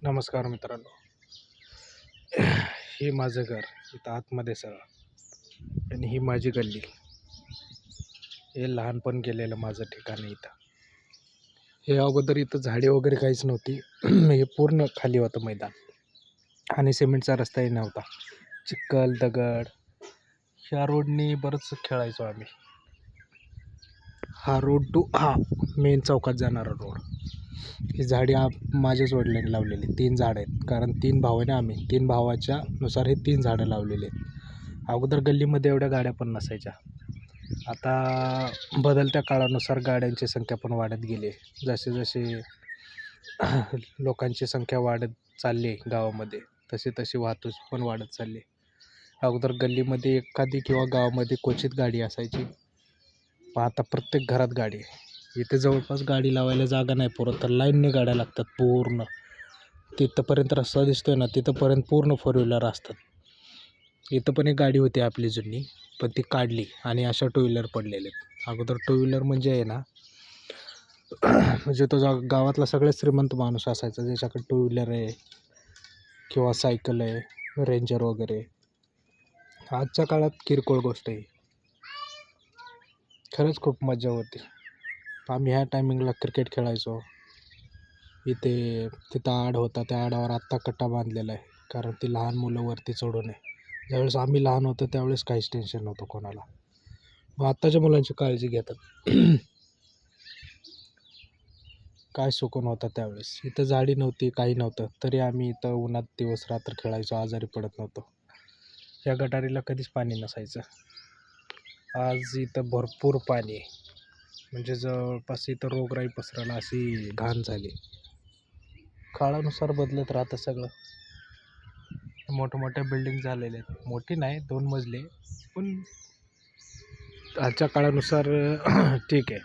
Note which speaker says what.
Speaker 1: नमस्कार मित्रांनो. हे माझं घर इथं आतमध्ये सगळं आणि ही माझी गल्ली. हे लहानपण गेलेलं माझं ठिकाण आहे इथं. हे अगोदर इथं झाडे वगैरे काहीच नव्हती. हे पूर्ण खाली होतं मैदान आणि सिमेंटचा रस्ताही नव्हता. चिखल दगड ह्या रोडनी बरंच खेळायचो आम्ही. हा रोड टू मेन चौकात जाणारा रोड. ही झाडे माझ्याच वडिलांनी लावलेली 3 झाडं आहेत, कारण 3 भाऊ आहे ना आम्ही. 3 भावाच्या नुसार हे 3 झाडं लावलेली आहेत. अगोदर गल्लीमध्ये एवढ्या गाड्या पण नसायच्या. आता बदलत्या काळानुसार गाड्यांची संख्या पण वाढत गेली आहे. जसे जसे लोकांची संख्या वाढत चालली आहे गावामध्ये, तशी तशी वाहतूक पण वाढत चालली आहे. अगोदर गल्लीमध्ये एखादी किंवा गावामध्ये क्वचित गाडी असायची, पण आता प्रत्येक घरात गाडी आहे. इथे जवळपास गाडी लावायला जागा नाही पुरत, तर लाईनने गाड्या लागतात पूर्ण. तिथंपर्यंत रस्ता दिसतोय ना, तिथंपर्यंत पूर्ण फोर व्हीलर असतात. इथं पण एक गाडी होती आपली जुनी, पण ती काढली आणि अशा टू व्हीलर पडलेले आहेत. अगोदर टू व्हीलर म्हणजे आहे ना, म्हणजे तो गावातला सगळ्यात श्रीमंत माणूस असायचा ज्याच्याकडे टू व्हीलर आहे किंवा सायकल आहे, रेंजर वगैरे. आजच्या काळात किरकोळ गोष्ट आहे. खरंच खूप मजा होती. आम्ही ह्या टायमिंगला क्रिकेट खेळायचो. तिथं आड होता, त्या आडावर आत्ता कट्टा बांधलेला आहे, कारण ती लहान मुलं वरती चढू नये. ज्यावेळेस आम्ही लहान होतो त्यावेळेस काहीच टेन्शन नव्हतं कोणाला. मग आत्ताच्या मुलांची काळजी घेतात. काय सुकून होता त्यावेळेस. इथं झाडी नव्हती, काही नव्हतं, तरी आम्ही इथं उन्हात दिवस रात्र खेळायचो, आजारी पडत नव्हतो. या गटारीला कधीच पाणी नसायचं. आज इथं भरपूर पाणी आहे, म्हणजे जवळपास इथं रोगराई पसरायला अशी घाण झाली. काळानुसार बदलत राहतं सगळं. मोठमोठ्या बिल्डिंग झालेल्या आहेत. मोठी नाही, 2 मजली, पण आजच्या काळानुसार ठीक आहे.